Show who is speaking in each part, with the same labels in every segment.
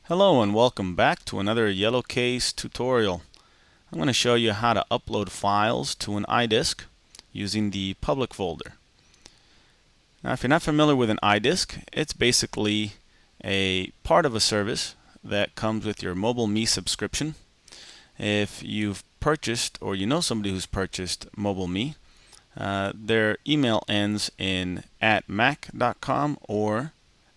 Speaker 1: Hello and welcome back to another Yellow Case tutorial. I'm going to show you how to upload files to an iDisk using the public folder. Now if you're not familiar with an iDisk, it's basically a part of a service that comes with your MobileMe subscription. If you've purchased or you know somebody who's purchased MobileMe, their email ends in @mac.com or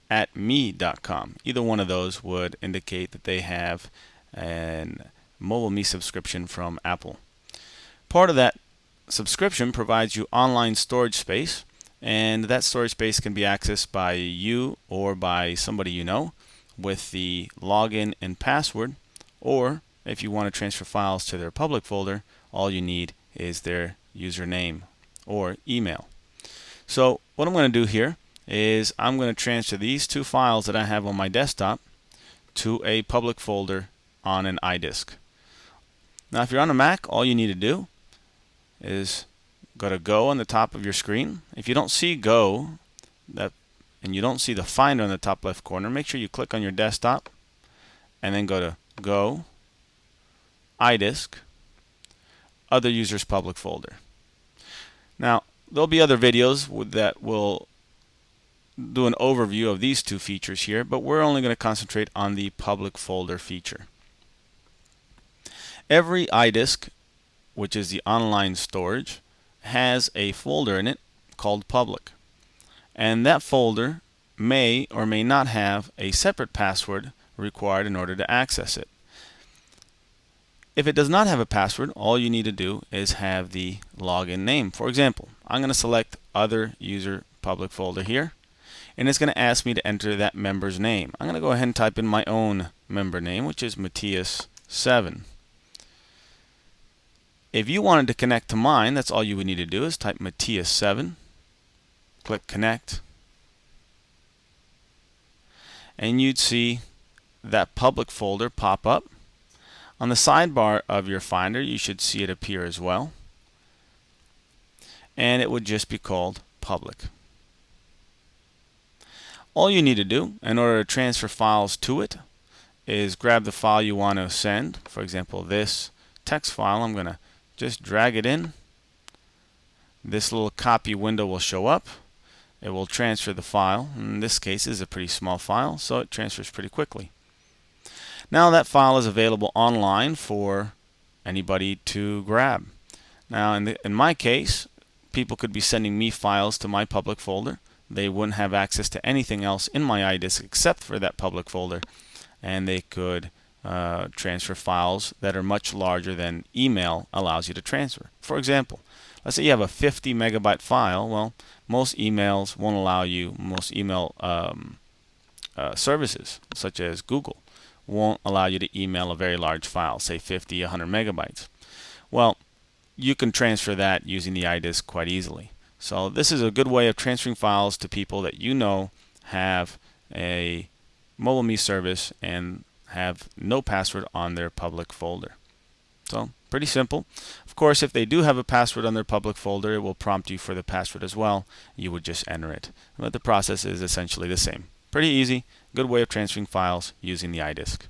Speaker 1: at me.com. Either one of those would indicate that they have an MobileMe subscription from Apple. Part of that subscription provides you online storage space, and that storage space can be accessed by you or by somebody you know with the login and password, or if you want to transfer files to their public folder, all you need is their username or email. So what I'm going to do here is I'm going to transfer these two files that I have on my desktop to a public folder on an iDisk. Now if you're on a Mac, all you need to do is go to Go on the top of your screen. If you don't see Go and you don't see the Finder on the top left corner, make sure you click on your desktop and then go to Go, iDisk, Other Users Public Folder. Now there'll be other videos that will do an overview of these two features here, but we're only going to concentrate on the public folder feature. Every iDisk, which is the online storage, has a folder in it called public, and that folder may or may not have a separate password required in order to access it. If it does not have a password, all you need to do is have the login name. For example, I'm going to select Other User Public Folder here, and it's going to ask me to enter that member's name. I'm going to go ahead and type in my own member name, which is Matias 7. If you wanted to connect to mine, that's all you would need to do is type Matias 7, click connect, and you'd see that public folder pop up. On the sidebar of your Finder, you should see it appear as well, and it would just be called public. All you need to do in order to transfer files to it is grab the file you want to send. For example, this text file, I'm going to just drag it in. This little copy window will show up. It will transfer the file. In this case, it is a pretty small file, so it transfers pretty quickly. Now that file is available online for anybody to grab. Now in my case, people could be sending me files to my public folder. They wouldn't have access to anything else in my iDisk except for that public folder, and they could transfer files that are much larger than email allows you to transfer. For example, let's say you have a 50 megabyte file. Well, most emails won't allow you, most email services such as Google won't allow you to email a very large file, say 50, 100 megabytes. Well, you can transfer that using the iDisk quite easily. So this is a good way of transferring files to people that you know have a MobileMe service and have no password on their public folder. So pretty simple. Of course, if they do have a password on their public folder, it will prompt you for the password as well. You would just enter it. But the process is essentially the same. Pretty easy, good way of transferring files using the iDisk.